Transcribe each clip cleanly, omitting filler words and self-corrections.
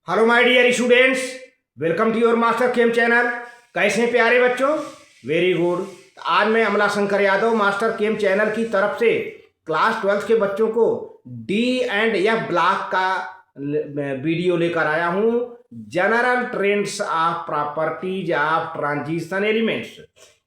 Hello my dear students, welcome to your master chem channel. कैसे हैं प्यारे बच्चों? वेरी गुड। आज मैं Amla Shankar Yadav master chem channel की तरफ से क्लास 12 के बच्चों को डी एंड एफ ब्लॉक का वीडियो लेकर आया हूँ। General trends of properties of transition elements,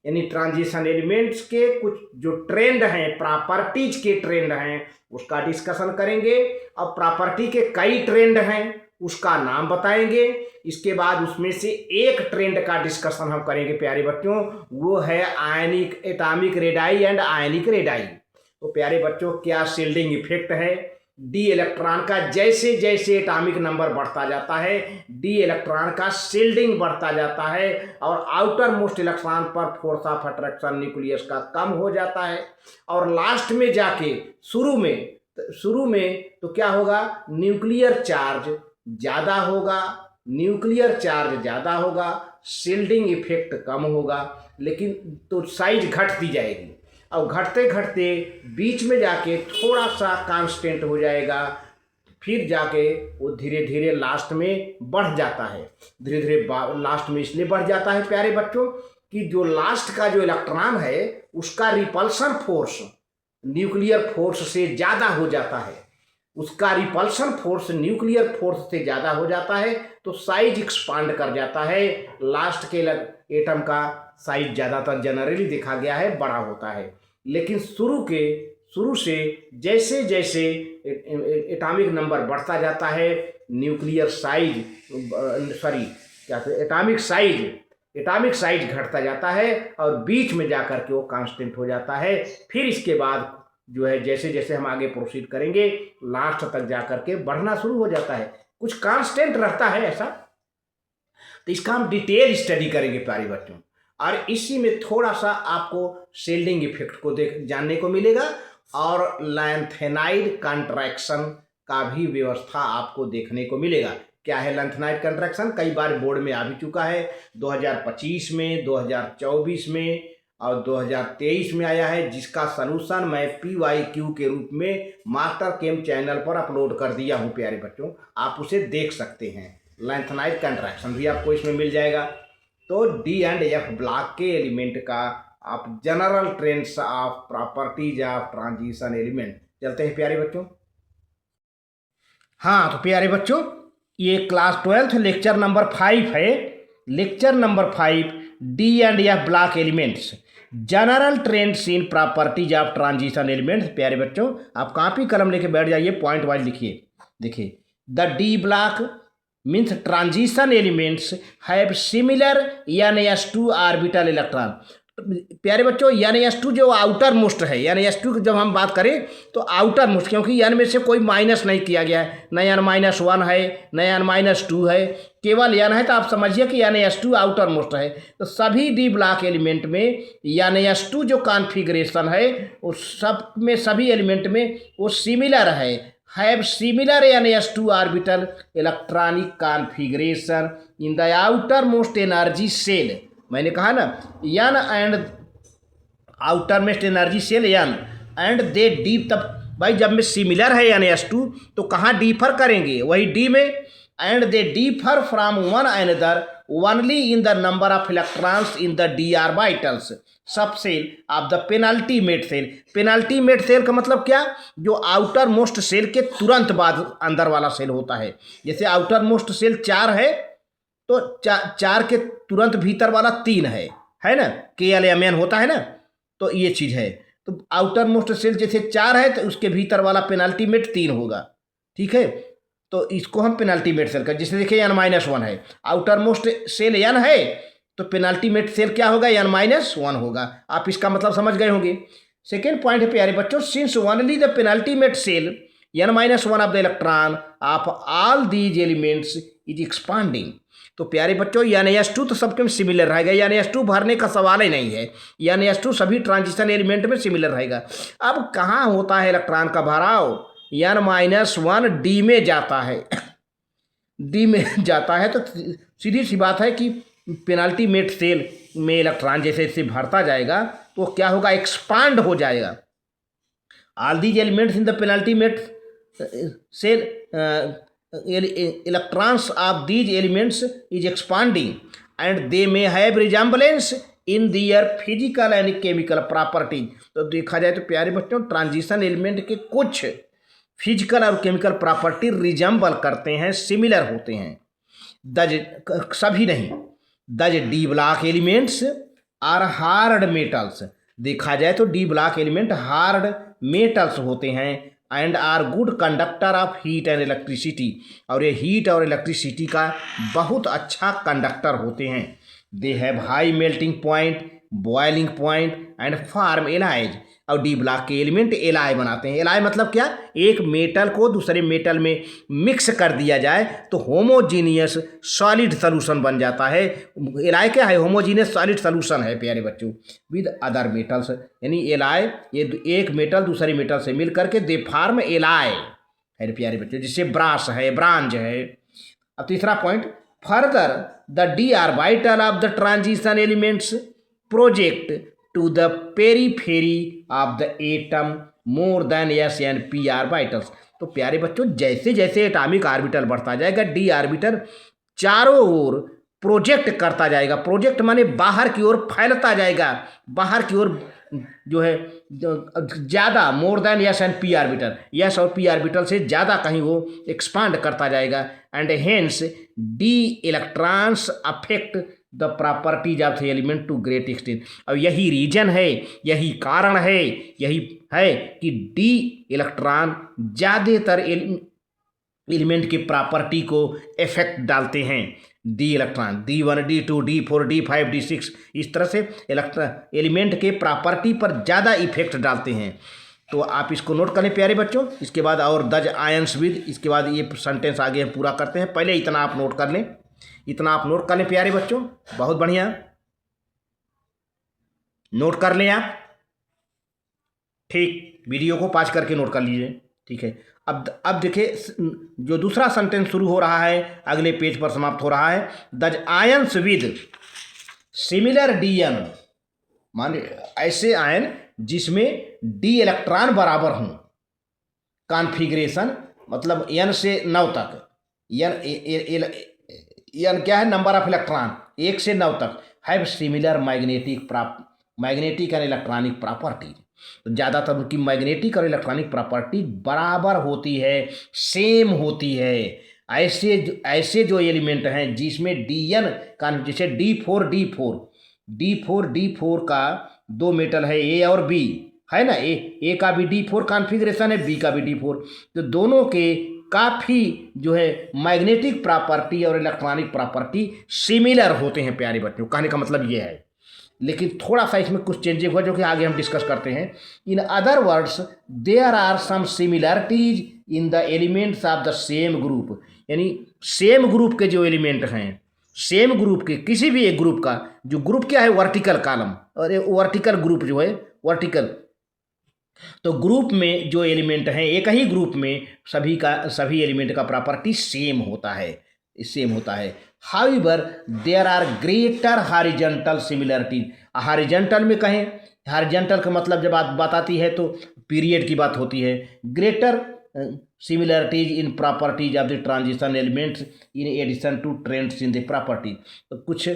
यानी ट्रांजिशन एलिमेंट्स के कुछ जो ट्रेंड हैं, प्रॉपर्टीज के ट्रेंड हैं, उसका डिस्कशन करेंगे। अब प्रॉपर्टी के कई ट्रेंड हैं, उसका नाम बताएंगे। इसके बाद उसमें से एक ट्रेंड का डिस्कशन हम करेंगे प्यारे बच्चों, वो है ionic atomic radii and ionic radii. तो प्यारे बच्चों, क्या शील्डिंग इफेक्ट है डी इलेक्ट्रॉन का? जैसे जैसे एटॉमिक नंबर बढ़ता जाता है, डी इलेक्ट्रॉन का शील्डिंग बढ़ता जाता है और आउटर मोस्ट इलेक्ट्रॉन पर फोर्स ऑफ अट्रैक्शन न्यूक्लियस का कम हो जाता है। और लास्ट में जाके शुरू में तो क्या होगा? न्यूक्लियर चार्ज ज़्यादा होगा, न्यूक्लियर चार्ज ज़्यादा होगा, शील्डिंग इफेक्ट कम होगा, लेकिन तो साइज घटती जाएगी। और घटते घटते बीच में जाके थोड़ा सा कांस्टेंट हो जाएगा, फिर जाके वो धीरे धीरे लास्ट में बढ़ जाता है। धीरे धीरे लास्ट में इसलिए बढ़ जाता है प्यारे बच्चों कि जो लास्ट का जो इलेक्ट्रॉन है उसका रिपल्सन फोर्स न्यूक्लियर फोर्स से ज़्यादा हो जाता है। उसका रिपल्सन फोर्स न्यूक्लियर फोर्स से ज़्यादा हो जाता है तो साइज एक्सपांड कर जाता है। लास्ट के एटम का साइज ज़्यादातर जनरली देखा गया है बड़ा होता है, लेकिन शुरू से जैसे जैसे एटॉमिक नंबर बढ़ता जाता है, न्यूक्लियर साइज एटॉमिक साइज घटता जाता है और बीच में जाकर के वो कांस्टेंट हो जाता है। फिर इसके बाद जो है जैसे जैसे हम आगे प्रोसीड करेंगे लास्ट तक जाकर के बढ़ना शुरू हो जाता है, कुछ कांस्टेंट रहता है ऐसा। तो इसका हम डिटेल स्टडी करेंगे प्यारे बच्चों, और इसी में थोड़ा सा आपको शील्डिंग इफेक्ट को जानने को मिलेगा और लैंथेनाइड कंट्रैक्शन का भी व्यवस्था आपको देखने को मिलेगा। क्या है लैंथेनाइड कंट्रैक्शन? कई बार बोर्ड में आ भी चुका है, 2025 में, 2024 में और 2023 में आया है, जिसका सलूशन मैं PYQ के रूप में मास्टर केम चैनल पर अपलोड कर दिया हूं प्यारे बच्चों, आप उसे देख सकते हैं। लैंथेनाइड कंट्रैक्शन भी आपको इसमें मिल जाएगा। तो डी एंड एफ ब्लॉक के एलिमेंट का आप general trends of properties of transition element चलते हैं प्यारे बच्चों। हाँ, तो प्यारे बच्चों, ये क्लास 12 लेक्चर नंबर 5 है। Lecture number 5, D and F block elements, general trends in properties of transition elements. प्यारे बच्चों, आप कॉपी कलम लेके बैठ जाइए, पॉइंट वाइज लिखिए। देखिए, the D block means transition elements have similar NS2 orbital electron. प्यारे बच्चों, NS2 जो आउटर मोस्ट है, NS2 की जब हम बात करें तो आउटर मोस्ट, क्योंकि N में से कोई माइनस नहीं किया गया है, न N-1 है न N-2 है, केवल N है। तो आप समझिए कि NS2 आउटर मोस्ट है। तो सभी डी ब्लॉक एलिमेंट में NS2 जो कॉन्फ़िगरेशन है वो सब में, सभी एलिमेंट में वो सिमिलर है, have similar NS2 orbital electronic configuration in the outermost energy shell. मैंने कहा ना, N and outermost energy shell N and the D. तब भाई जब में सिमिलर है NS2 तो कहाँ डिफर करेंगे? वही डी में। And they differ from one another only in the number of electrons in the d orbitals sub shell of the penultimate shell. Penultimate shell का मतलब क्या? जो आउटर मोस्ट सेल के तुरंत बाद अंदर वाला सेल होता है। जैसे आउटर मोस्ट सेल 4 है तो 4 के तुरंत भीतर वाला 3 है ना, KLMN होता है ना, तो ये चीज़ है। तो आउटर मोस्ट सेल जैसे 4 है तो उसके भीतर वाला पेनल्टीमेट 3 होगा, ठीक है। तो इसको हम पेनल्टीमेट सेल का, जैसे देखिए N-1 है, आउटर मोस्ट सेल N है तो पेनल्टीमेट सेल क्या होगा? N-1 होगा। आप इसका मतलब समझ गए होंगे। सेकेंड पॉइंट है प्यारे बच्चों, since only the penultimate cell N-1 of the electron of all these elements is expanding. तो प्यारे बच्चों, NS2 तो सबके में सिमिलर रहेगा, NS2 भरने का सवाल ही नहीं है, NS2 सभी ट्रांजिशन एलिमेंट में सिमिलर रहेगा। अब कहाँ होता है इलेक्ट्रॉन का भराव? N-1 डी में जाता है, डी में जाता है। तो सीधी सी बात है कि पेनल्टीमेट सेल में इलेक्ट्रॉन जैसे जैसे भरता जाएगा तो क्या होगा? एक्सपांड हो जाएगा। All these elements in the penultimate cell electrons of these elements is expanding and they may have resemblance in their physical and chemical properties। तो देखा जाए तो प्यारे बच्चों ट्रांजिशन एलिमेंट के कुछ फिजिकल और केमिकल प्रॉपर्टी रिजेंबल करते हैं, सिमिलर होते हैं। दज सभी नहीं, these D block elements are hard metals. देखा जाए तो D block element hard metals होते हैं and are good conductor of heat and electricity, और ये हीट और इलेक्ट्रिसिटी का बहुत अच्छा कंडक्टर होते हैं। They have high melting point, boiling point and form allies. और डी ब्लॉक के एलिमेंट एलाय बनाते हैं। एलाय मतलब क्या, एक मेटल को दूसरे मेटल में मिक्स कर दिया जाए तो होमोजीनियस सॉलिड सॉल्यूशन बन जाता है। एलाय क्या है, होमोजीनियस सॉलिड सॉल्यूशन है प्यारे बच्चों विद अदर मेटल्स। यानी एलाय ये एक मेटल दूसरे मेटल से मिल करके दे फॉर्म एलाय है प्यारे बच्चों, जिससे ब्रास है, ब्रांज है। अब तीसरा point, further the D orbital of the transition elements project to the periphery of the atom more than s and p orbitals। तो प्यारे बच्चों जैसे जैसे एटॉमिक ऑर्बिटल बढ़ता जाएगा डी ऑर्बिटल चारों ओर प्रोजेक्ट करता जाएगा। प्रोजेक्ट माने बाहर की ओर फैलता जाएगा, बाहर की ओर जो है ज़्यादा, more than S and P orbital, S और पी ऑर्बिटल से ज़्यादा कहीं वो एक्सपांड करता जाएगा। And hence D electrons affect the properties of the element to great extent. और यही रीजन है, यही कारण है, यही है कि डी इलेक्ट्रॉन ज़्यादातर एलिमेंट की प्रॉपर्टी को इफेक्ट डालते हैं। D electron D1 D2 D4 D5 D6 इस तरह से एलिमेंट के प्रॉपर्टी पर ज़्यादा इफेक्ट डालते हैं। तो आप इसको नोट कर लें प्यारे बच्चों। इसके बाद और दज आयंस विद, इसके बाद ये सेंटेंस आगे हम पूरा करते हैं। पहले इतना आप नोट कर लें, इतना आप नोट कर लें प्यारे बच्चों, बहुत बढ़िया नोट कर लें आप। ठीक, वीडियो को पॉज करके नोट कर लीजिए, ठीक है। अब देखिए जो दूसरा सेंटेंस शुरू हो रहा है अगले पेज पर समाप्त हो रहा है। These ions with similar D N, माने ऐसे आयन जिसमें डी इलेक्ट्रॉन बराबर हों। कॉन्फ़िगरेशन मतलब n से 9 तक, n क्या है, नंबर ऑफ इलेक्ट्रॉन 1 से 9 तक, have similar magnetic and electronic property. तो ज़्यादातर उनकी मैग्नेटिक और इलेक्ट्रॉनिक प्रॉपर्टी बराबर होती है, सेम होती है। ऐसे जो एलिमेंट हैं जिसमें डी एन का, जैसे D4 का 2 मेटल है ए और बी, है ना, ए का भी D4 कॉन्फ़िगरेशन है, बी का भी D4, तो दोनों के काफ़ी जो है मैग्नेटिक प्रॉपर्टी और इलेक्ट्रॉनिक प्रॉपर्टी सिमिलर होते हैं प्यारे बच्चों। कहने का मतलब ये है, लेकिन थोड़ा सा इसमें कुछ चेंजेस हुआ जो कि आगे हम डिस्कस करते हैं। In other words there are some similarities in the elements of the same group. यानी सेम ग्रुप के जो एलिमेंट हैं, सेम ग्रुप के किसी भी एक ग्रुप का, जो ग्रुप क्या है, वर्टिकल कॉलम, और वर्टिकल ग्रुप जो है वर्टिकल, तो ग्रुप में जो एलिमेंट हैं एक ही ग्रुप में सभी एलिमेंट का प्रॉपर्टी सेम होता है। However there are greater horizontal similarities. Horizontal में कहें, हॉरिजॉन्टल का मतलब जब बात आती है तो पीरियड की बात होती है। Greater similarities in properties of the transition elements in addition to trends in the property. तो कुछ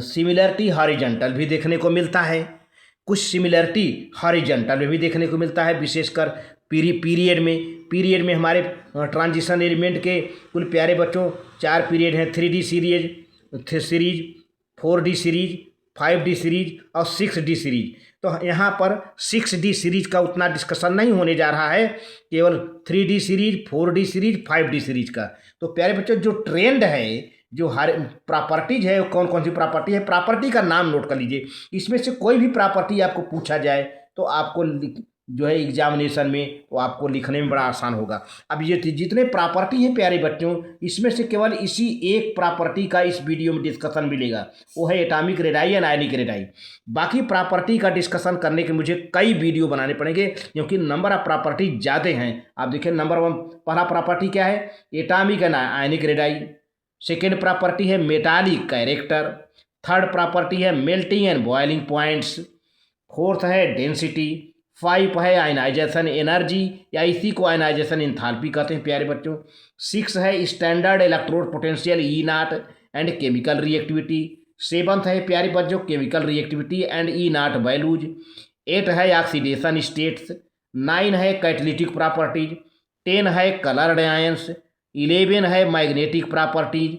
सिमिलरिटी हॉरिजॉन्टल भी देखने को मिलता है, कुछ सिमिलरिटी हॉरिजॉन्टल में भी देखने को मिलता है, विशेषकर पीरियड में हमारे ट्रांजिशन एलिमेंट के कुल प्यारे बच्चों 4 पीरियड हैं, 3D series, 4D series, 5D series और 6D सीरीज। तो यहाँ पर 6D सीरीज का उतना डिस्कशन नहीं होने जा रहा है, केवल 3D series, 4D series, 5D series का। तो प्यारे बच्चों जो ट्रेंड है, जो हर प्रॉपर्टीज है, कौन कौन सी प्रॉपर्टी है, प्रॉपर्टी का नाम नोट कर लीजिए। इसमें से कोई भी प्रॉपर्टी आपको पूछा जाए तो आपको जो है एग्जामिनेशन में वो आपको लिखने में बड़ा आसान होगा। अब ये जितने प्रॉपर्टी हैं प्यारे बच्चों, इसमें से केवल इसी एक प्रॉपर्टी का इस वीडियो में डिस्कशन मिलेगा, वो है एटॉमिक रेडाई या आयनिक रेडाई। बाकी प्रॉपर्टी का डिस्कशन करने के मुझे कई वीडियो बनाने पड़ेंगे क्योंकि नंबर ऑफ प्रॉपर्टी ज़्यादा हैं। आप देखिए नंबर 1 पहला प्रॉपर्टी क्या है, atomic and ionic radii. Second property है मेटालिक कैरेक्टर। थर्ड प्रॉपर्टी है melting and boiling points. Fourth है डेंसिटी। 5 है आयनाइजेशन एनर्जी, या इसी को आयनाइजेशन इंथाल्पी कहते हैं प्यारे बच्चों। 6 है standard electrode potential E nought and chemical reactivity. 7th है प्यारे बच्चों chemical reactivity and E nought values. 8 है ऑक्सीडेशन स्टेट्स। 9 है कैटलिटिक प्रॉपर्टीज। 10 है कलर्ड आयंस। 11 है मैग्नेटिक प्रॉपर्टीज।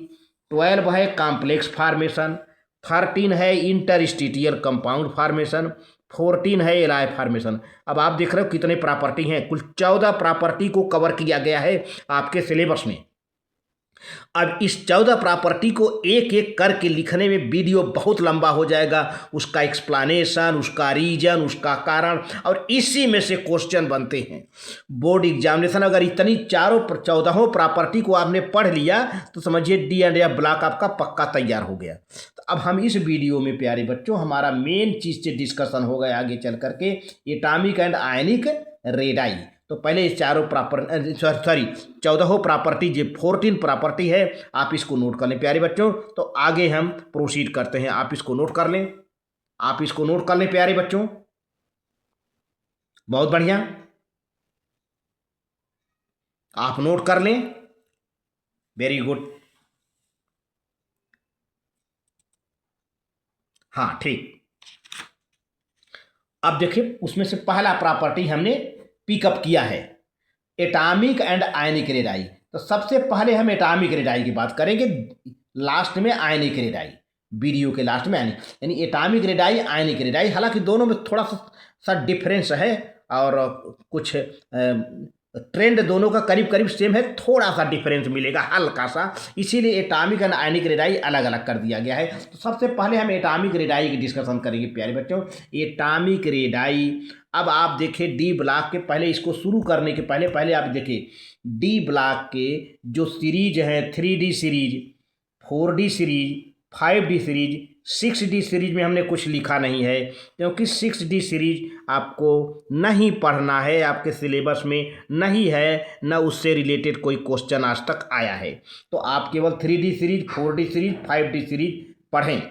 12 है कॉम्प्लेक्स फार्मेशन। 13 है इंटरस्टिटियल कंपाउंड फार्मेशन। 14 है एलाय फार्मेशन। अब आप देख रहे हो कितने प्रॉपर्टी हैं, कुल 14 प्रॉपर्टी को कवर किया गया है आपके सिलेबस में। अब इस 14 प्रॉपर्टी को एक एक करके लिखने में वीडियो बहुत लंबा हो जाएगा, उसका एक्सप्लेनेशन, उसका रीजन, उसका कारण, और इसी में से क्वेश्चन बनते हैं बोर्ड एग्जामिनेशन। अगर इतनी 14 प्रॉपर्टी को आपने पढ़ लिया तो समझिए डी एंड एफ ब्लॉक आपका पक्का तैयार हो गया। तो अब हम इस वीडियो में प्यारे बच्चों हमारा मेन चीज़ से डिस्कशन होगा आगे चल करके एटॉमिक एंड आयनिक रेडाई। तो पहले इस 14 प्रॉपर्टी जो 14 प्रॉपर्टी है आप इसको नोट कर लें प्यारे बच्चों। तो आगे हम प्रोसीड करते हैं, आप इसको नोट कर लें, आप इसको नोट कर लें प्यारे बच्चों। बहुत बढ़िया, आप नोट कर लें, वेरी गुड। हाँ ठीक। अब देखिए उसमें से पहला प्रॉपर्टी हमने पिकअप किया है एटॉमिक एंड आयनिक रेडाई। तो सबसे पहले हम एटॉमिक रेडाई की बात करेंगे, लास्ट में आयनिक रेडाई, वीडियो के लास्ट में आयनिक, यानी एटॉमिक रेडाई आयनिक रेडाई। हालांकि दोनों में थोड़ा सा डिफरेंस है और कुछ ट्रेंड दोनों का करीब करीब सेम है, थोड़ा सा डिफरेंस मिलेगा हल्का सा, इसीलिए एटॉमिक एंड आयनिक रेडाई अलग अलग कर दिया गया है। तो सबसे पहले हम एटॉमिक रेडाई की डिस्कशन करेंगे प्यारे बच्चों। एटॉमिक रेडाई, अब आप देखिए डी ब्लॉक के पहले, इसको शुरू करने के पहले आप देखिए डी ब्लॉक के जो सीरीज है 3D series, 4D series, 5D series, 6D series में हमने कुछ लिखा नहीं है क्योंकि 6D सीरीज आपको नहीं पढ़ना है, आपके सिलेबस में नहीं है, न उससे रिलेटेड कोई क्वेश्चन आज तक आया है। तो आप केवल 3D series, 4D series, 5D series पढ़ें।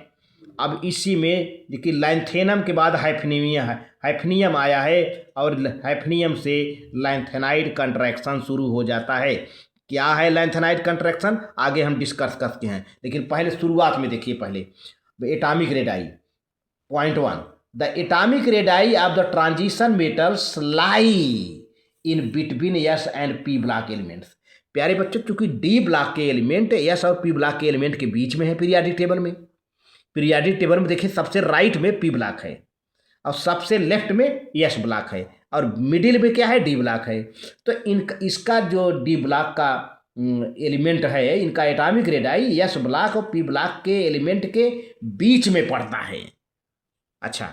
अब इसी में देखिए लैंथेनम के बाद हाइफनियम आया है और हाइफनियम से लैंथेनाइड कंट्रैक्शन शुरू हो जाता है। क्या है लैंथेनाइड कंट्रैक्शन आगे हम डिस्कस करते हैं, लेकिन पहले शुरुआत में देखिए पहले atomic radii. Point 1, the atomic radii of the transition metals lie in between S and P block elements. प्यारे बच्चों चूंकि डी ब्लॉक के एलिमेंट एस और पी ब्लॉक के एलिमेंट के बीच में है पीरियाडिक टेबल में। पीरियाडिक टेबल में देखिए सबसे राइट में पी ब्लॉक है और सबसे लेफ्ट में एस ब्लॉक है और मिडिल में क्या है डी ब्लॉक है। तो इसका जो डी ब्लॉक का एलिमेंट है, इनका एटॉमिक रेडाई एस ब्लॉक और पी ब्लॉक के एलिमेंट के बीच में पड़ता है। अच्छा,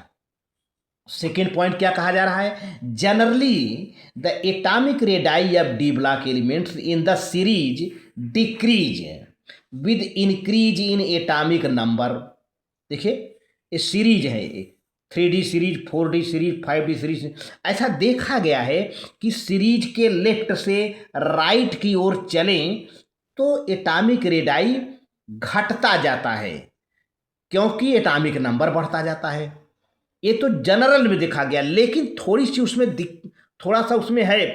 सेकेंड पॉइंट क्या कहा जा रहा है, generally the atomic radii of D block elements in the series decrease with increase in atomic number. देखिए ये सीरीज है, 3D series, 4D series, 5D series, ऐसा देखा गया है कि सीरीज के लेफ्ट से राइट की ओर चलें तो एटॉमिक रेडाई घटता जाता है क्योंकि एटॉमिक नंबर बढ़ता जाता है। ये तो जनरल में देखा गया, लेकिन थोड़ी सी उसमें थोड़ा सा उसमें है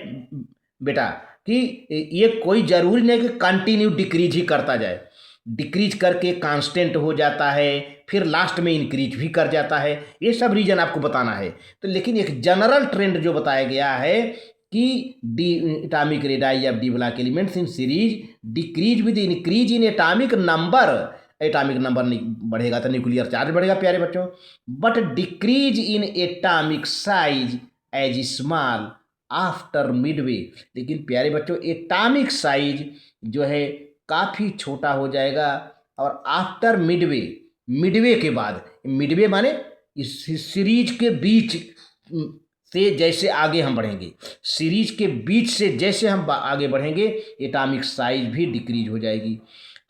बेटा कि ये कोई ज़रूरी नहीं कि कंटिन्यू डिक्रीज ही करता जाए, डिक्रीज करके कांस्टेंट हो जाता है, फिर लास्ट में इंक्रीज भी कर जाता है, ये सब रीजन आपको बताना है। तो लेकिन एक जनरल ट्रेंड जो बताया गया है कि the atomic radii of D block elements in series decrease with increase in atomic number. Atomic number बढ़ेगा तो न्यूक्लियर चार्ज बढ़ेगा प्यारे बच्चों, but decrease in atomic size as small after midway. लेकिन प्यारे बच्चों एटॉमिक साइज जो है काफ़ी छोटा हो जाएगा और आफ्टर मिडवे, मिडवे के बाद, मिडवे माने इस सीरीज के बीच से जैसे आगे हम बढ़ेंगे, सीरीज के बीच से जैसे हम आगे बढ़ेंगे एटॉमिक साइज भी डिक्रीज हो जाएगी।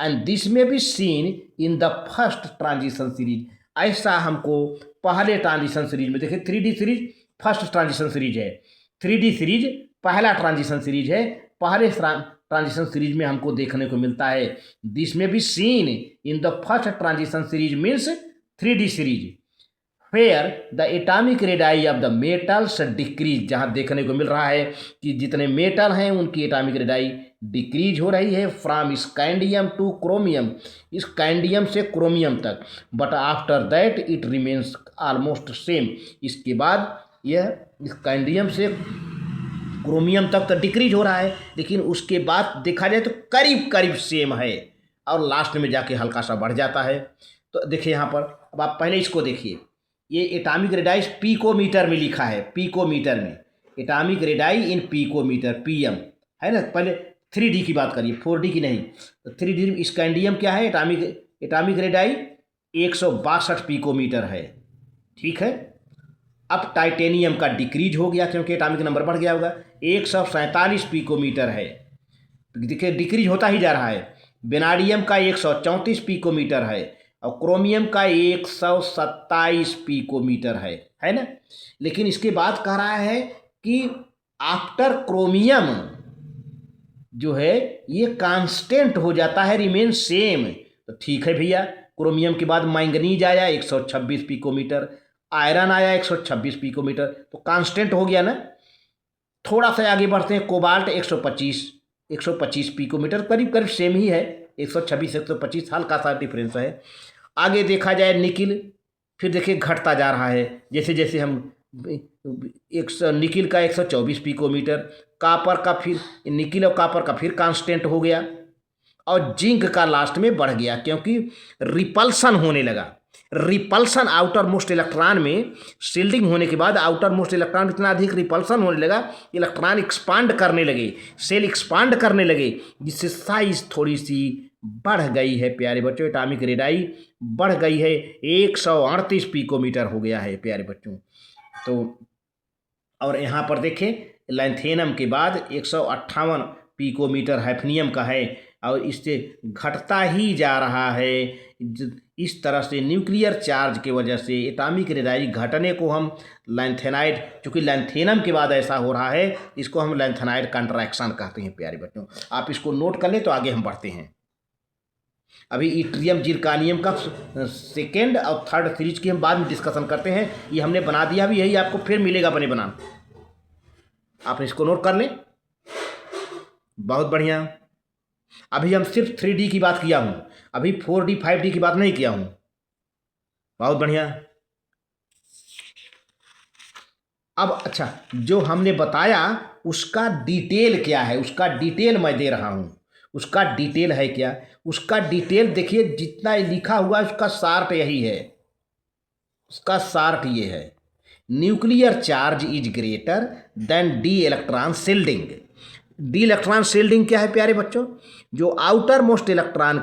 एंड दिस में be seen in the first transition series. ऐसा हमको पहले ट्रांजिशन सीरीज में देखिए, 3D series first transition series है, 3D सीरीज पहला ट्रांजिशन सीरीज है, पहले ट्रांजिशन सीरीज में हमको देखने को मिलता है। दिस में be seen in the first transition series means 3D series. Fair the atomic radii of the metals decrease, जहाँ देखने को मिल रहा है कि जितने मेटल हैं उनकी एटॉमिक रेडाई डिक्रीज हो रही है from scandium two chromium, scandium से क्रोमियम तक, but after that it remains almost same. इसके बाद यह स्कैंडियम से क्रोमियम तक तो डिक्रीज हो रहा है, लेकिन उसके बाद देखा जाए तो करीब करीब सेम है और लास्ट में जाके हल्का सा बढ़ जाता है। तो देखिए यहाँ पर, अब आप पहले इसको देखिए, ये एटॉमिक रेडाई पीकोमीटर में लिखा है, पीकोमीटर में, एटॉमिक रेडाई इन पीकोमीटर, पीएम है ना। पहले 3D की बात करिए, 4D की नहीं। तो 3D स्कैंडियम क्या है, एटॉमिक रेडाई 162 पीकोमीटर है, ठीक है। अब टाइटेनियम का डिक्रीज हो गया क्योंकि एटॉमिक नंबर बढ़ गया होगा, 147 पीकोमीटर है, देखिए डिक्रीज होता ही जा रहा है। वेनाडियम का 134 पीकोमीटर है और क्रोमियम का 127 पीकोमीटर है ना। लेकिन इसके बाद कह रहा है कि आफ्टर क्रोमियम जो है ये कांस्टेंट हो जाता है, रिमेन सेम। तो ठीक है भैया, क्रोमियम के बाद मैंगनीज आया 126 पीकोमीटर, आयरन आया 126 पीकोमीटर, तो कांस्टेंट हो गया ना। थोड़ा सा आगे बढ़ते हैं, कोबाल्ट 125 पीकोमीटर, करीब करीब सेम ही है, 126 125, हल्का सा डिफरेंस है। आगे देखा जाए निकिल, फिर देखिए घटता जा रहा है, जैसे जैसे हम निकिल का 124 पीकोमीटर, कापर का फिर निकिल और कापर का फिर कांस्टेंट हो गया, और जिंक का लास्ट में बढ़ गया क्योंकि रिपल्सन होने लगा। रिपल्सन आउटर मोस्ट इलेक्ट्रॉन में शील्डिंग होने के बाद आउटर मोस्ट इलेक्ट्रॉन इतना अधिक रिपल्सन होने लगा, इलेक्ट्रॉन एक्सपांड करने लगे, सेल एक्सपांड करने लगे, जिससे साइज थोड़ी सी बढ़ गई है प्यारे बच्चों, एटॉमिक रेडाई बढ़ गई है, 138 पीकोमीटर हो गया है प्यारे बच्चों। तो और यहाँ पर देखें लैंथेनम के बाद 158 पीकोमीटर हैफनियम का है और इससे घटता ही जा रहा है। इस तरह से न्यूक्लियर चार्ज की वजह से एटॉमिक रेडाई घटने को हम लैंथेनाइड, चूँकि लैंथेनम के बाद ऐसा हो रहा है, इसको हम लैंथेनाइड कंट्रैक्शन कहते हैं प्यारे बच्चों। आप इसको नोट कर लें तो आगे हम बढ़ते हैं। अभी इट्रियम जिरकानियम का सेकेंड और थर्ड सीरीज की हम बाद में डिस्कशन करते हैं, ये हमने बना दिया भी, यही आपको फिर मिलेगा बने बनाना, आप इसको नोट कर लें। बहुत बढ़िया। अभी हम सिर्फ 3D की बात किया हूँ, अभी 4D 5D की बात नहीं किया हूँ। बहुत बढ़िया। अब अच्छा, जो हमने बताया उसका डिटेल क्या है, उसका डिटेल मैं दे रहा हूँ। उसका डिटेल है क्या, उसका डिटेल देखिए, जितना लिखा हुआ है उसका शार्ट यही है, उसका शार्ट ये है, nuclear charge is greater then the electron shielding. D electron shielding क्या है प्यारे बच्चों, जो आउटर मोस्ट इलेक्ट्रॉन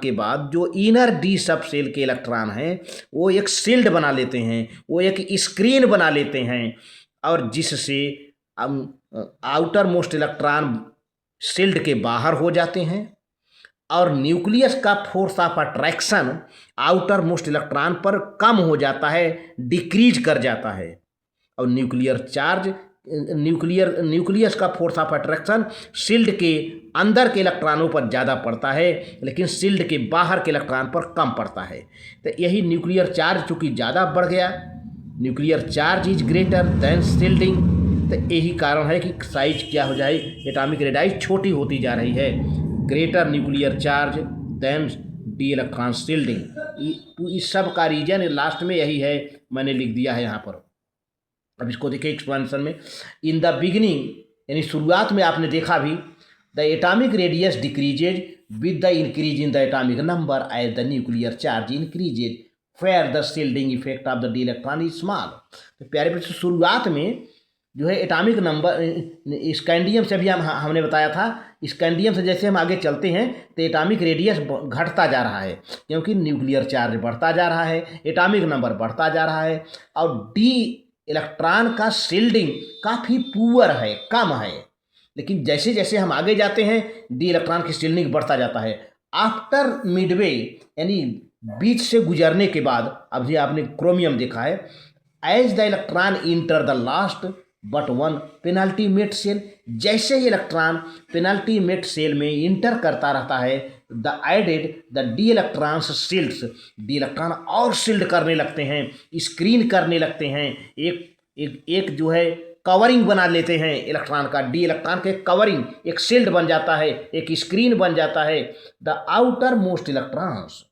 के बाद जो इनर डी सब सेल के इलेक्ट्रॉन हैं वो एक शील्ड बना लेते हैं, वो एक स्क्रीन बना लेते हैं, और जिससे आउटर मोस्ट इलेक्ट्रॉन शील्ड के बाहर हो जाते हैं, और न्यूक्लियस का force of attraction outer most electron पर कम हो जाता है, डिक्रीज कर जाता है, और न्यूक्लियस का फोर्स ऑफ अट्रैक्शन शील्ड के अंदर के इलेक्ट्रॉनों पर ज़्यादा पड़ता है, लेकिन शील्ड के बाहर के इलेक्ट्रॉन पर कम पड़ता है। तो यही न्यूक्लियर चार्ज चूँकि ज़्यादा बढ़ गया, nuclear charge is greater then shielding, तो यही कारण है कि साइज क्या हो जाए, एटॉमिक रेडाई छोटी होती जा रही है, greater nuclear charge than the electron shielding. इस सब का रीजन लास्ट में यही है, मैंने लिख दिया है यहाँ पर। अब इसको देखिए एक्सपेंशन में, इन द बिगिनिंग यानी शुरुआत में आपने देखा भी, the atomic radius decreases with the increase in the atomic number as the nuclear charge increases fair the shielding effect of the D electron is small. तो प्यारे बच्चों, शुरुआत में जो है एटॉमिक नंबर स्कैंडियम से भी हमने बताया था, स्कैंडियम से जैसे हम आगे चलते हैं तो एटॉमिक रेडियस घटता जा रहा है क्योंकि न्यूक्लियर चार्ज बढ़ता जा रहा है, एटॉमिक नंबर बढ़ता जा रहा है, और डी इलेक्ट्रॉन का शील्डिंग काफ़ी पुअर है, कम है। लेकिन जैसे जैसे हम आगे जाते हैं डी इलेक्ट्रॉन की शील्डिंग बढ़ता जाता है। आफ्टर मिडवे यानी बीच से गुजरने के बाद, अभी आपने क्रोमियम देखा है, as the electron enter the last but one penultimate shell, जैसे ही इलेक्ट्रॉन पेनल्टीमेट सेल में इंटर करता रहता है the added the D electrons shields, D electron और शील्ड करने लगते हैं, स्क्रीन करने लगते हैं, एक जो है कवरिंग बना लेते हैं इलेक्ट्रॉन का, डी इलेक्ट्रॉन के कवरिंग एक शील्ड बन जाता है, एक स्क्रीन बन जाता है। The outer most electrons,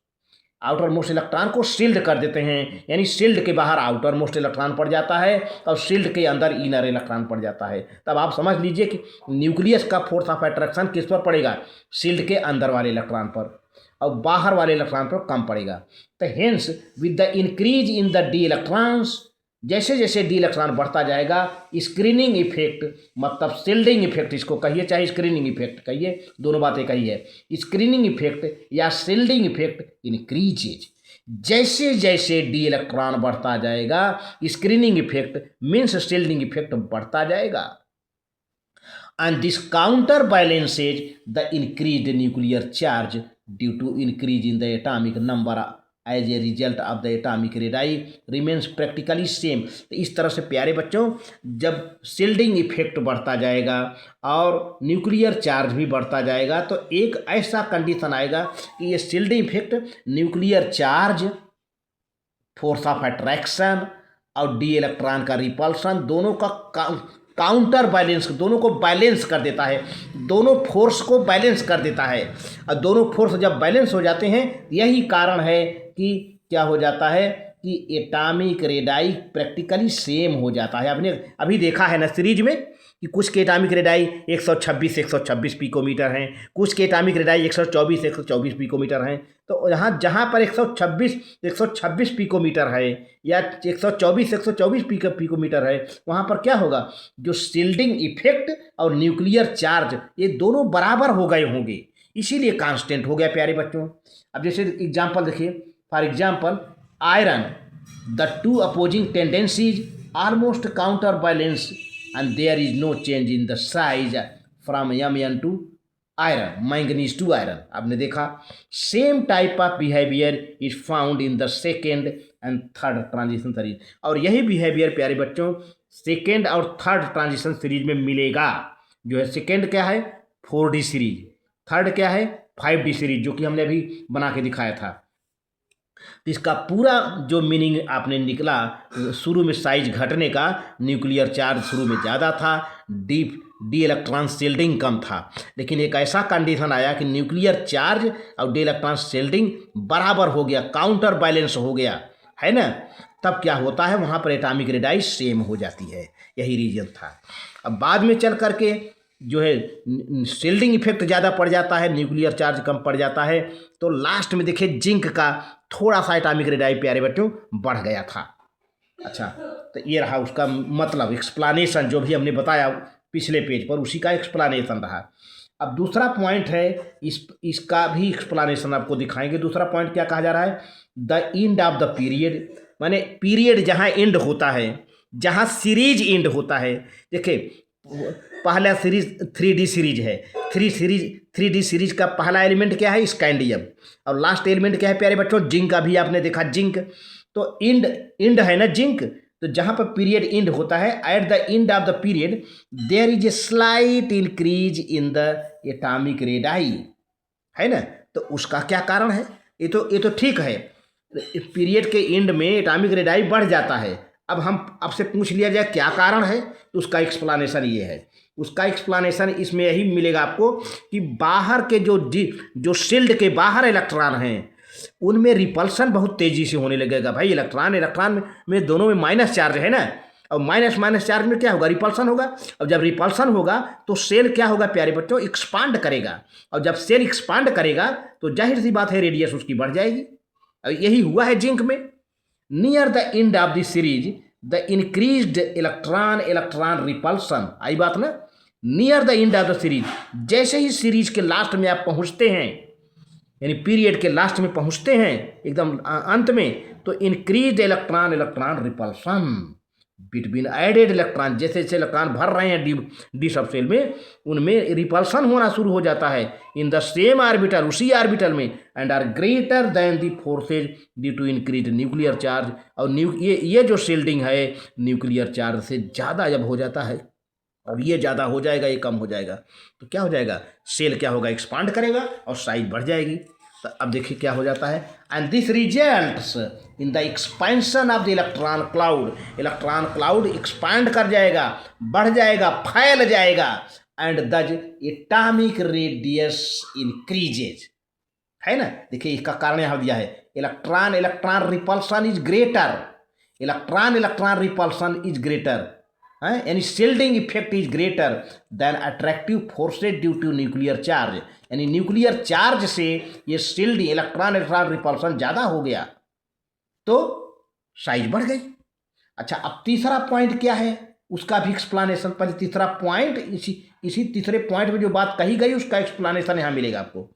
outer most electron को शील्ड कर देते हैं, यानी शील्ड के बाहर आउटर मोस्ट इलेक्ट्रॉन पड़ जाता है और शील्ड के अंदर इनर इलेक्ट्रॉन पड़ जाता है। तब आप समझ लीजिए कि न्यूक्लियस का फोर्स ऑफ अट्रैक्शन किस पर पड़ेगा, शील्ड के अंदर वाले इलेक्ट्रॉन पर, और बाहर वाले इलेक्ट्रॉन पर कम पड़ेगा। तो hence with the increase in the D electrons, जैसे जैसे डी इलेक्ट्रॉन बढ़ता जाएगा, स्क्रीनिंग इफेक्ट मतलब शील्डिंग इफेक्ट इसको कहिए, चाहे स्क्रीनिंग इफेक्ट कहिए, दोनों बातें कही है, स्क्रीनिंग इफेक्ट या शील्डिंग इफेक्ट इंक्रीजेज। जैसे जैसे डी इलेक्ट्रॉन बढ़ता जाएगा, screening effect means shielding effect बढ़ता जाएगा। And this counterbalances the increased nuclear charge due to increase in the atomic number as a result of the atomic radii remains practically same. तो इस तरह से प्यारे बच्चों, जब शील्डिंग इफेक्ट बढ़ता जाएगा और न्यूक्लियर चार्ज भी बढ़ता जाएगा, तो एक ऐसा कंडीशन आएगा कि ये shielding effect, nuclear charge, force of attraction और डी इलेक्ट्रॉन का रिपल्सन, दोनों का काउंटर बैलेंस, दोनों को बैलेंस कर देता है, दोनों फोर्स को बैलेंस कर देता है। और दोनों फोर्स जब बैलेंस हो जाते हैं, यही कारण है कि क्या हो जाता है कि एटॉमिक रेडाई प्रैक्टिकली सेम हो जाता है। आपने अभी देखा है ना सीरीज में कि कुछ के एटॉमिक रेडाई 126 पिकोमीटर हैं, कुछ के एटॉमिक रेडाई 124 पिकोमीटर हैं। तो जहाँ पर 126 पिकोमीटर है या 124 पिकोमीटर है, वहाँ पर क्या होगा, जो शील्डिंग इफेक्ट और न्यूक्लियर चार्ज ये दोनों बराबर हो गए होंगे, इसीलिए कांस्टेंट हो गया प्यारे बच्चों। अब जैसे एग्जाम्पल देखिए, for example iron, the two opposing tendencies almost counter balance and there is no change in the size from Mn to iron, manganese to iron। आपने देखा same type of behaviour is found in the second and third transition series. और यही behaviour प्यारे बच्चों second और third transition series में मिलेगा। जो है सेकेंड क्या है 4D सीरीज, थर्ड क्या है 5D सीरीज, जो कि हमने अभी बना के दिखाया था। तो इसका पूरा जो मीनिंग आपने निकला, शुरू में साइज घटने का, न्यूक्लियर चार्ज शुरू में ज़्यादा था, डी इलेक्ट्रॉन शील्डिंग कम था, लेकिन एक ऐसा कंडीशन आया कि न्यूक्लियर चार्ज और डी इलेक्ट्रॉन शील्डिंग बराबर हो गया, काउंटर बैलेंस हो गया, है ना। तब क्या होता है, वहाँ पर एटॉमिक रेडाई सेम हो जाती है, यही रीजन था। अब बाद में चल करके जो है शील्डिंग इफेक्ट ज़्यादा पड़ जाता है, न्यूक्लियर चार्ज कम पड़ जाता है, तो लास्ट में देखिए जिंक का थोड़ा सा एटॉमिक रेडाई प्यारे बच्चों बढ़ गया था। अच्छा, तो ये रहा उसका मतलब एक्सप्लानेशन, जो भी हमने बताया पिछले पेज पर, उसी का एक्सप्लानेशन रहा। अब दूसरा पॉइंट है, इसका भी एक्सप्लानेशन आपको दिखाएंगे। दूसरा पॉइंट क्या कहा जा रहा है, the end of the period, माने पीरियड जहाँ एंड होता है, जहाँ सीरीज एंड होता है। देखिए पहला सीरीज 3D सीरीज है, 3D सीरीज का पहला एलिमेंट क्या है स्कैंडियम, और लास्ट एलिमेंट क्या है प्यारे बच्चों जिंक। अभी आपने देखा जिंक, तो एंड है ना जिंक, तो जहाँ पर पीरियड एंड होता है, at the end of the period there is a slight increase in the atomic radii, है ना। तो उसका क्या कारण है, ये तो ठीक है, पीरियड के एंड में एटॉमिक रेडाई बढ़ जाता है। अब हम आपसे पूछ लिया जाए क्या कारण है, तो उसका एक्सप्लानेशन ये है। उसका एक्सप्लानेशन इसमें यही मिलेगा आपको कि बाहर के जो शील्ड के बाहर इलेक्ट्रॉन हैं, उनमें रिपल्सन बहुत तेज़ी से होने लगेगा। भाई इलेक्ट्रॉन में दोनों में माइनस चार्ज है ना, और माइनस चार्ज में क्या होगा, रिपल्सन होगा। अब जब रिपल्सन होगा तो सेल क्या होगा प्यारे बच्चों, एक्सपांड करेगा, और जब सेल एक्सपांड करेगा तो जाहिर सी बात है रेडियस उसकी बढ़ जाएगी। अब यही हुआ है जिंक में। Near the end of the series the increased electron repulsion, आई बात ना, near the end of the series, जैसे ही सीरीज के लास्ट में आप पहुंचते हैं, यानी पीरियड के लास्ट में पहुंचते हैं एकदम अंत में, तो increased electron repulsion between added electron, जैसे जैसे इलेक्ट्रॉन भर रहे हैं डी सब सेल में, उनमें रिपल्सन होना शुरू हो जाता है इन द सेम आर्बिटल, उसी आर्बिटल में, and are greater than the forces due to increase nuclear charge. और ये जो शील्डिंग है न्यूक्लियर चार्ज से ज़्यादा जब हो जाता है, अब ये ज़्यादा हो जाएगा, ये कम हो जाएगा, तो क्या हो जाएगा, सेल क्या होगा, एक्सपांड करेगा और साइज बढ़ जाएगी। तो अब देखिए क्या हो जाता है, and this results in the expansion of the electron cloud expand कर जाएगा, बढ़ जाएगा, फैल जाएगा, एंड दज एटॉमिक रेडियस इंक्रीजेज, है ना। देखिए इसका कारण यहाँ दिया है, electron electron repulsion is greater, electron repulsion is greater, है यानी shielding effect is greater than attractive forces due to nuclear charge, यानी न्यूक्लियर चार्ज से ये शील्ड इलेक्ट्रॉन रिपल्सन ज़्यादा हो गया तो साइज बढ़ गई। अच्छा, अब तीसरा पॉइंट क्या है, उसका भी एक्सप्लानेशन, पहले तीसरा पॉइंट, इसी तीसरे पॉइंट में जो बात कही गई उसका एक्सप्लानेशन यहाँ मिलेगा आपको।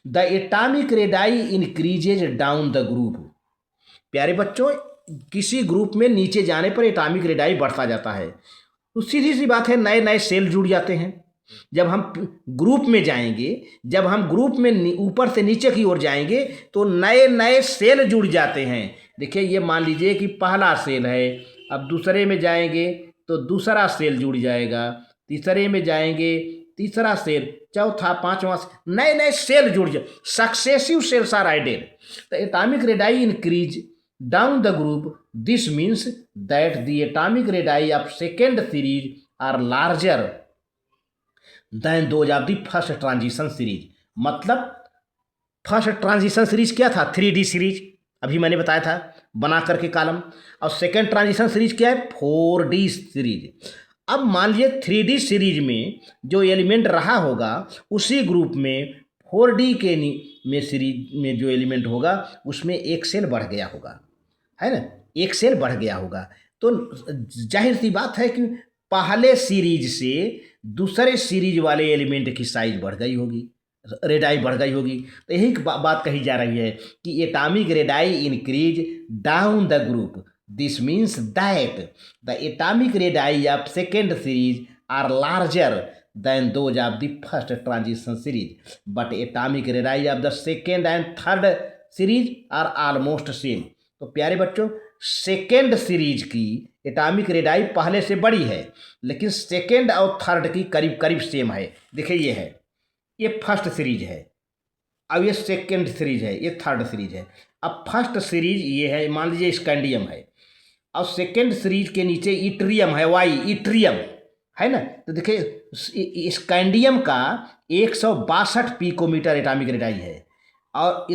The atomic radii increases down the group. प्यारे बच्चों, किसी ग्रुप में नीचे जाने पर एटॉमिक रेडाई बढ़ता जाता है, तो सीधी सी बात है नए नए सेल जुड़ जाते हैं। जब हम ग्रुप में जाएंगे, जब हम ग्रुप में ऊपर से नीचे की ओर जाएंगे तो नए नए सेल जुड़ जाते हैं। देखिए ये मान लीजिए कि पहला सेल है, अब दूसरे में जाएंगे तो दूसरा सेल जुड़ जाएगा, तीसरे में जाएंगे तीसरा सेल, चौथा, पांचवा, नए नए सेल जुड़ जाए, सक्सेसिव सेल्स आर एडेड। तो atomic radii increase down the group, this means that the atomic radii of second series are larger than those of the first transition series. मतलब फर्स्ट ट्रांजिशन सीरीज क्या था, 3D series, अभी मैंने बताया था बना करके कॉलम, और सेकेंड ट्रांजिशन सीरीज क्या है, 4D सीरीज। अब मान लीजिए 3D सीरीज में जो एलिमेंट रहा होगा उसी ग्रुप में 4D के में सीरीज में जो एलिमेंट होगा उसमें एक सेल बढ़ गया होगा, है ना, एक सेल बढ़ गया होगा, तो जाहिर सी बात है कि पहले सीरीज से दूसरे सीरीज वाले एलिमेंट की साइज बढ़ गई होगी, रेडाई बढ़ गई होगी। तो यही बात कही जा रही है कि atomic radii increase down the group, this means that the atomic radii of second series are larger than those of the first transition series, but atomic radii of the second and third series are almost same. तो प्यारे बच्चों, second series की atomic radii पहले से बड़ी है, लेकिन second और थर्ड की करीब करीब सेम है। देखिए ये है, ये फर्स्ट सीरीज है, अब ये सेकेंड सीरीज है, ये थर्ड सीरीज है। अब फर्स्ट सीरीज ये है, मान लीजिए स्कैंडियम है, और सेकेंड सीरीज के नीचे इट्रियम है, इट्रियम है ना। तो देखिए स्कैंडियम का 162 पिकोमीटर एटॉमिक रेडाई है, और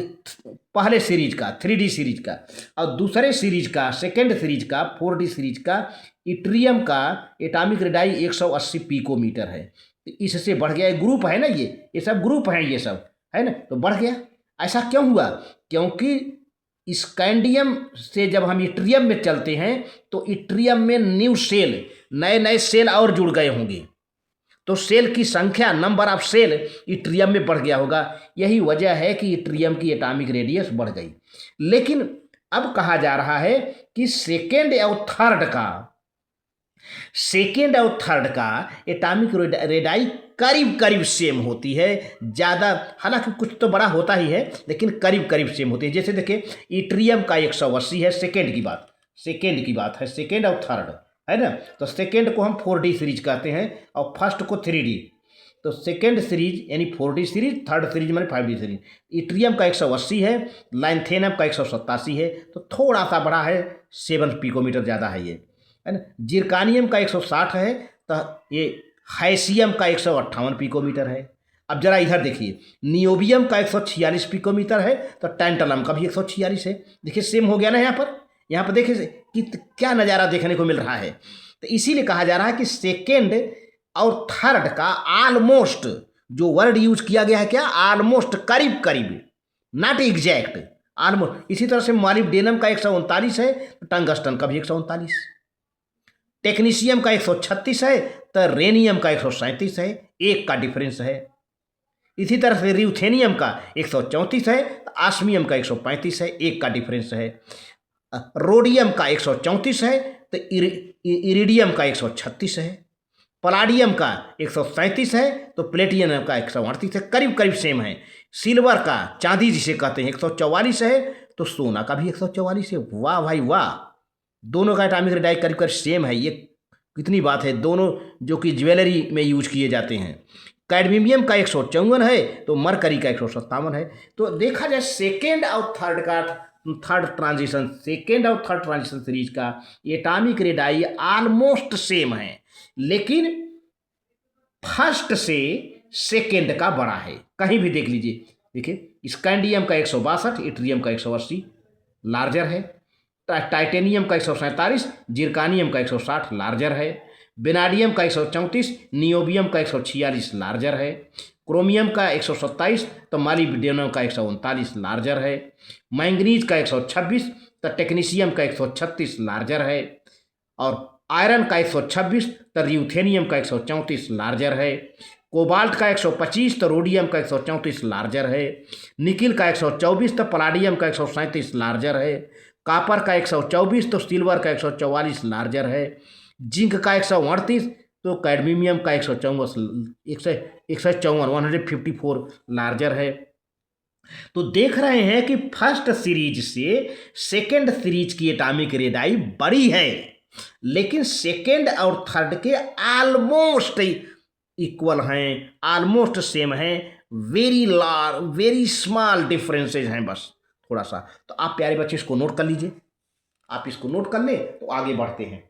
पहले सीरीज का 3D सीरीज का, और दूसरे सीरीज का सेकेंड सीरीज का 4D सीरीज का इट्रियम का एटॉमिक रेडाई 180 पिकोमीटर है। तो इससे बढ़ गया, ग्रुप है ना, ये सब ग्रुप हैं, ये सब है ना, तो बढ़ गया। ऐसा क्यों हुआ, क्योंकि स्कैंडियम से जब हम इट्रियम में चलते हैं तो इट्रियम में न्यू सेल, नए नए सेल और जुड़ गए होंगे, तो सेल की संख्या, नंबर ऑफ सेल इट्रियम में बढ़ गया होगा। यही वजह है कि इट्रियम की एटॉमिक रेडियस बढ़ गई। लेकिन अब कहा जा रहा है कि सेकेंड और थर्ड का एटॉमिक रेडाई करीब करीब सेम होती है, ज़्यादा, हालांकि कुछ तो बड़ा होता ही है, लेकिन करीब करीब सेम होती है। जैसे देखिए इट्रियम का 180 है, सेकेंड की बात है, सेकेंड और थर्ड है ना। तो सेकेंड को हम 4D सीरीज कहते हैं और फर्स्ट को 3D। तो सेकेंड सीरीज यानी 4D सीरीज, थर्ड सीरीज माने 5D सीरीज। इट्रियम का 180 है, लाइनथेनम का 187 है, तो थोड़ा सा बड़ा है, 7 पिकोमीटर ज़्यादा है ये, है ना। जिरकानियम का 160 है, तो ये हैसियम का 158 पिकोमीटर है। अब जरा इधर देखिए, नियोबियम का 146 पिकोमीटर है, तो टैंटलम का भी 146 है। देखिए सेम हो गया ना यहाँ पर देखिए कि क्या नज़ारा देखने को मिल रहा है। तो इसीलिए कहा जा रहा है कि सेकेंड और थर्ड का ऑलमोस्ट, जो वर्ड यूज किया गया है, क्या, ऑलमोस्ट, करीब करीब, नॉट एग्जैक्ट, ऑलमोस्ट। इसी तरह से मॉलिब्डेनम का 139 है, तो टंगस्टन का भी 139, टेक्नीशियम का 136 है, तो रेनियम का 137 है, एक का डिफरेंस है। इसी तरह से र्यूथेनियम का 134 है, तो ऑस्मियम का 135 है, एक का डिफरेंस है। रोडियम का 134 है, तो इरिडियम का 136 है। पलाडियम का 137 है, तो प्लेटियम का 138 है, करीब करीब सेम है। सिल्वर का, चांदी जिसे कहते हैं, 144 है, तो सोना का भी 144 है। वाह भाई वाह, दोनों का एटॉमिक रेडाई करीब करीब सेम है। ये कितनी बात है, दोनों जो कि ज्वेलरी में यूज किए जाते हैं। कैडमियम का 154 है, तो मरकरी का 157 है। तो देखा जाए सेकेंड और थर्ड ट्रांजिशन सीरीज का एटॉमिक रेडाई ऑलमोस्ट सेम है, लेकिन फर्स्ट से सेकेंड का बड़ा है। कहीं भी देख लीजिए, देखिए स्कैंडियम का 162, इट्रियम का 180 लार्जर है। टाइटेनियम का 147, जिरकानियम का 160 लार्जर है। बेनाडियम का 134, नियोबियम का 146 लार्जर है। क्रोमियम का 127, तो मालिब्डेनम का 139 लार्जर है। मैंगनीज का 126, तो टेक्नीशियम का 136 लार्जर है। और आयरन का 126, तो ल्यूथेनियम का 134 लार्जर है। कोबाल्ट का 125, तो रोडियम का 134 लार्जर है। निकिल का 124, तो पलाडियम का 137 लार्जर है। कापर का 124, तो सिल्वर का 144 लार्जर है। जिंक का 138, तो कैडमियम का 154 लार्जर है। तो देख रहे हैं कि फर्स्ट सीरीज से सेकेंड सीरीज की एटॉमिक रेडाई बड़ी है, लेकिन सेकेंड और थर्ड के ऑलमोस्ट इक्वल हैं, ऑलमोस्ट सेम हैं। वेरी स्मॉल डिफरेंसेज हैं, बस थोड़ा सा। तो आप प्यारे बच्चे इसको नोट कर लीजिए। आप इसको नोट कर लें तो आगे बढ़ते हैं।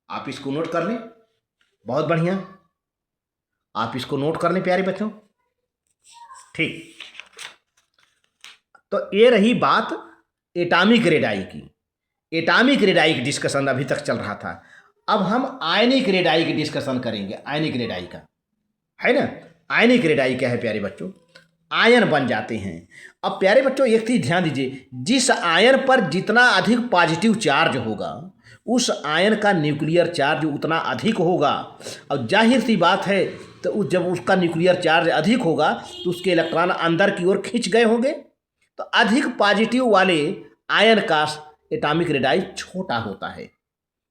आप इसको नोट कर लें, बहुत बढ़िया। आप इसको नोट कर लें प्यारे बच्चों, ठीक। तो ये रही बात एटॉमिक रेडाई की। एटॉमिक रेडाई की डिस्कशन अभी तक चल रहा था। अब हम आयनिक रेडाई की डिस्कशन करेंगे। आयनिक रेडाई का है ना। आयनिक रेडाई क्या है प्यारे बच्चों? आयन बन जाते हैं। अब प्यारे बच्चों एक चीज ध्यान दीजिए, जिस आयन पर जितना अधिक पॉजिटिव चार्ज होगा उस आयन का न्यूक्लियर चार्ज उतना अधिक होगा। और जाहिर सी बात है, तो जब उसका न्यूक्लियर चार्ज अधिक होगा तो उसके इलेक्ट्रॉन अंदर की ओर खींच गए होंगे। तो अधिक पॉजिटिव वाले आयन का एटॉमिक रेडाई छोटा होता है।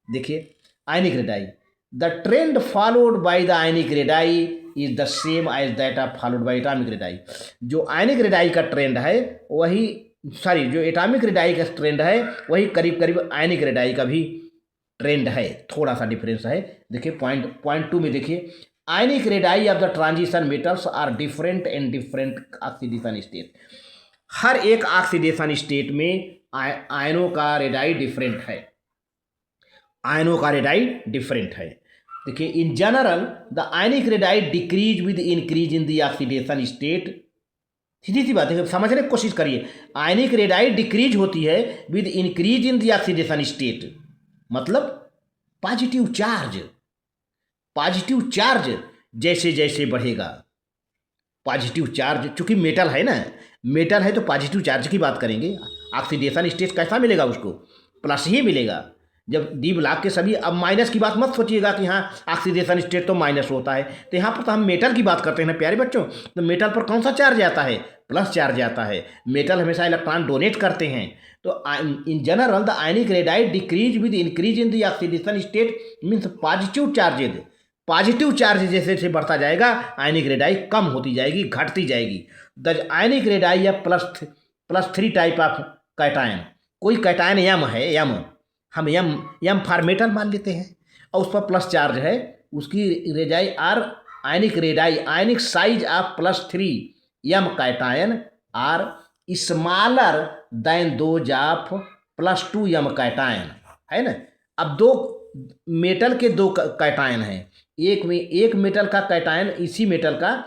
देखिए ionic radii, the trend followed by the ionic radii is the same as that of followed by atomic radii. जो आयनिक रेडाई का ट्रेंड है वही, जो एटॉमिक रेडाई का ट्रेंड है वही करीब करीब आयनिक रेडाई का भी ट्रेंड है। थोड़ा सा डिफरेंस है। देखिए पॉइंट 2 में देखिए, ionic radii of the transition metals are different in different oxidation state. हर एक ऑक्सीडेशन स्टेट में आयनों का रेडाई डिफरेंट है। आयनों का रेडाई डिफरेंट है। देखिए in general the ionic radii decrease with increase in the oxidation state. सीधी सी बात है, समझने की कोशिश करिए। आयनिक रेडाई डिक्रीज होती है with increase in the oxidation state, मतलब पॉजिटिव चार्ज जैसे जैसे बढ़ेगा। पॉजिटिव चार्ज, चूंकि मेटल है ना, मेटल है तो पॉजिटिव चार्ज की बात करेंगे। ऑक्सीडेशन स्टेट कैसा मिलेगा उसको? प्लस ही मिलेगा। जब डी ब्लॉक के सभी, अब माइनस की बात मत सोचिएगा कि हाँ ऑक्सीडेशन स्टेट तो माइनस होता है। तो यहाँ पर तो हम मेटल की बात करते हैं ना प्यारे बच्चों। तो मेटल पर कौन सा चार्ज आता है? प्लस चार्ज आता है। मेटल हमेशा इलेक्ट्रॉन डोनेट करते हैं। तो इन general the ionic radii decrease with increase in the oxidation state means positive charges. Positive charge जैसे जैसे बढ़ता जाएगा आयनिक रेडाई कम होती जाएगी, घटती जाएगी। द आयनिक रेडाई या +3 टाइप ऑफ कैटायन। कोई कैटायन यम है, हम यम फॉर मेटल मान लेते हैं, और उस पर प्लस चार्ज है। उसकी radii ionic radii, ionic size of +3 यम cation are smaller than those of +2 यम कैटायन, है ना। अब दो मेटल के दो कैटायन हैं। एक मेटल का कैटायन इसी मेटल का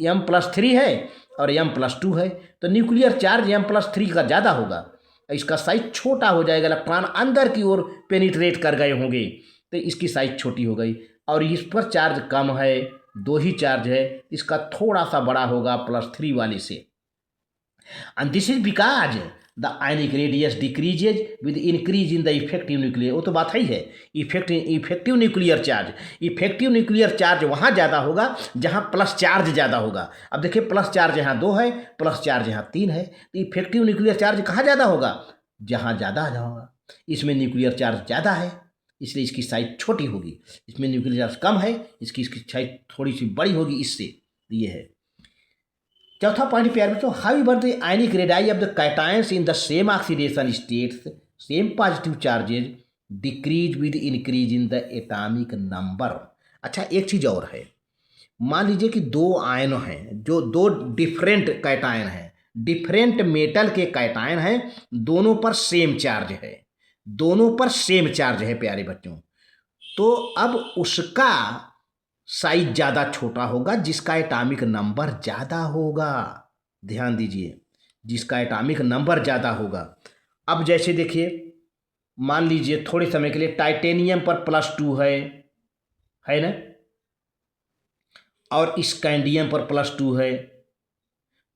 M+3 है और M+2 है। तो न्यूक्लियर चार्ज M+3 का ज़्यादा होगा, इसका साइज छोटा हो जाएगा। इलेक्ट्रॉन अंदर की ओर पेनिट्रेट कर गए होंगे तो इसकी साइज छोटी हो गई। और इस पर चार्ज कम है, 2 ही चार्ज है, इसका थोड़ा सा बड़ा होगा +3 वाले से। And this is because the ionic radius decreases with increase in the effective nuclear. वो तो बात ही है, effective nuclear charge. Effective nuclear charge वहाँ ज़्यादा होगा जहाँ प्लस चार्ज ज़्यादा होगा। अब देखिए प्लस चार्ज यहाँ 2 है, प्लस चार्ज यहाँ 3 है। तो इफेक्टिव न्यूक्लियर चार्ज कहाँ ज़्यादा होगा? जहाँ ज़्यादा होगा। इसमें न्यूक्लियर चार्ज ज़्यादा है, इसलिए इसकी साइज छोटी होगी। इसमें न्यूक्लियर चार्ज कम है, इसकी साइज थोड़ी सी बड़ी होगी इससे। ये है चौथा पॉइंट प्यार में। तो however the ionic radii of the cations in the same oxidation states, same positive charges decrease with increase in the atomic number. अच्छा, एक चीज़ और है, मान लीजिए कि दो आयन हैं, जो दो डिफरेंट कैटायन हैं, डिफरेंट मेटल के कैटायन हैं, दोनों पर सेम चार्ज है, दोनों पर सेम चार्ज है प्यारे बच्चों। तो अब उसका साइज ज़्यादा छोटा होगा जिसका एटॉमिक नंबर ज़्यादा होगा। ध्यान दीजिए, जिसका एटॉमिक नंबर ज़्यादा होगा। अब जैसे देखिए, मान लीजिए थोड़े समय के लिए टाइटेनियम पर +2 है ना, और स्कैंडियम पर +2 है।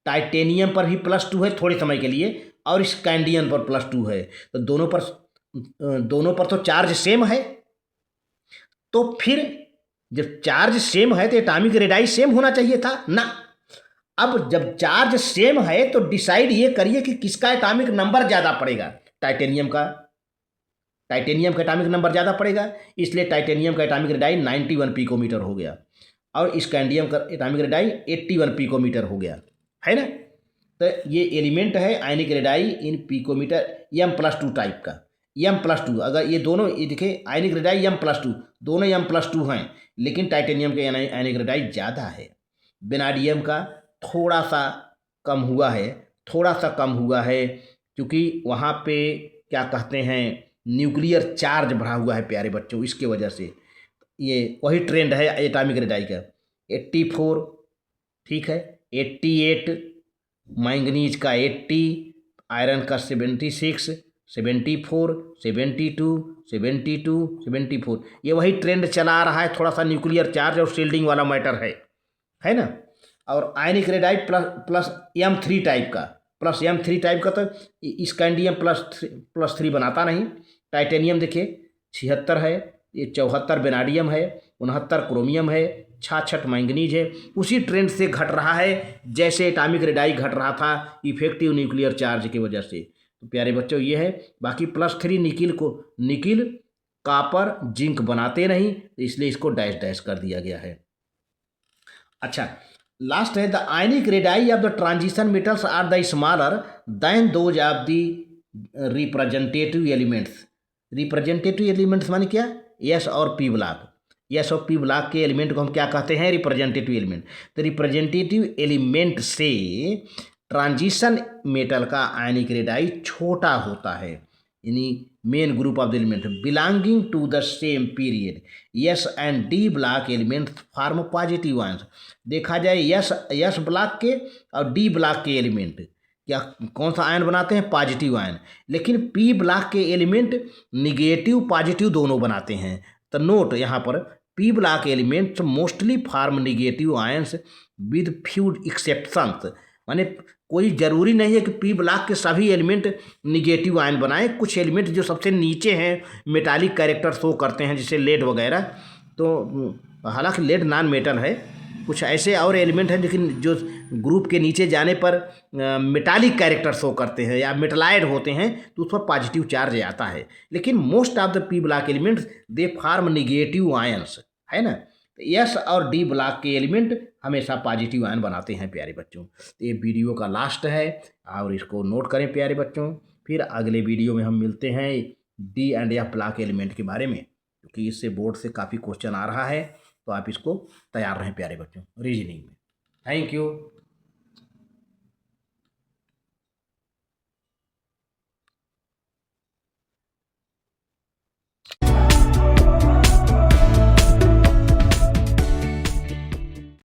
टाइटेनियम पर भी +2 है थोड़े समय के लिए, और स्कैंडियम पर +2 है। तो दोनों पर तो चार्ज सेम है। तो फिर जब चार्ज सेम है तो एटॉमिक रेडाई सेम होना चाहिए था ना। अब जब चार्ज सेम है तो डिसाइड ये करिए कि किसका एटॉमिक नंबर ज़्यादा पड़ेगा। टाइटेनियम का एटॉमिक नंबर ज़्यादा पड़ेगा, इसलिए टाइटेनियम का एटॉमिक रेडाई 91 पिकोमीटर हो गया, और स्कैंडियम का एटॉमिक रेडाई 81 पिकोमीटर हो गया, है ना। तो ये एलिमेंट है आयनिक रेडाई इन पिकोमीटर, M+2 टाइप का। M+2, अगर ये दोनों, ये देखिए आयनिक रेडाई M+2, दोनों M+2 हैं, लेकिन टाइटेनियम के आयनिक रेडाई ज़्यादा है। वेनाडियम का थोड़ा सा कम हुआ है, क्योंकि वहाँ पे क्या कहते हैं, न्यूक्लियर चार्ज बढ़ा हुआ है प्यारे बच्चों, इसके वजह से ये वही ट्रेंड है एटॉमिक रेडाई का। 84, ठीक है, 88, मैंगनीज का 80, आयरन का 76, 74, 72, 74, ये वही ट्रेंड चला आ रहा है। थोड़ा सा न्यूक्लियर चार्ज और शील्डिंग वाला मैटर है ना। और आयनिक रेडाई प्लस M3 टाइप का, तो स्कैंडियम +3 बनाता नहीं। टाइटेनियम देखिए 76 है, ये 74 वेनाडियम है, 69 क्रोमियम है, 66 मैंगनीज है। उसी ट्रेंड से घट रहा है जैसे एटॉमिक रेडाई घट रहा था इफेक्टिव न्यूक्लियर चार्ज की वजह से। तो प्यारे बच्चों ये है। बाकी +3 निकिल कापर जिंक बनाते नहीं, इसलिए इसको डैश डैश कर दिया गया है। अच्छा, लास्ट है, the ionic radii of the transition metals are the smaller than those of the representative elements. Representative elements माने क्या, एस और पी ब्लॉक। एस और पी ब्लॉक के एलिमेंट को हम क्या कहते हैं, रिप्रेजेंटेटिव एलिमेंट। तो रिप्रेजेंटेटिव एलिमेंट से ट्रांजिशन मेटल का आयनिक रेडाई छोटा होता है, यानी main group of the element belonging to the same period. S and D block element form positive ions. देखा जाए एस ब्लॉक के और डी ब्लॉक के एलिमेंट क्या कौन सा आयन बनाते हैं, पॉजिटिव आयन। लेकिन पी ब्लॉक के एलिमेंट निगेटिव पॉजिटिव दोनों बनाते हैं। तो नोट यहाँ पर, P block elements mostly form negative ions with few exceptions. माने कोई ज़रूरी नहीं है कि पी ब्लॉक के सभी एलिमेंट निगेटिव आयन बनाएं। कुछ एलिमेंट जो सबसे नीचे हैं मेटालिक कैरेक्टर शो करते हैं, जैसे लेड वगैरह। तो हालांकि लेड नॉन मेटल है, कुछ ऐसे और एलिमेंट हैं लेकिन जो ग्रुप के नीचे जाने पर मेटालिक कैरेक्टर शो करते हैं या मेटलाइड होते हैं, तो उस पर पॉजिटिव चार्ज आता है। लेकिन most of the P block elements they form negative ions, है ना। एस और डी ब्लॉक के एलिमेंट हमेशा पॉजिटिव आयन बनाते हैं प्यारे बच्चों। तो ये वीडियो का लास्ट है और इसको नोट करें प्यारे बच्चों। फिर अगले वीडियो में हम मिलते हैं D and F block element के बारे में, क्योंकि इससे बोर्ड से काफ़ी क्वेश्चन आ रहा है, तो आप इसको तैयार रहें प्यारे बच्चों रीजनिंग में। Thank you.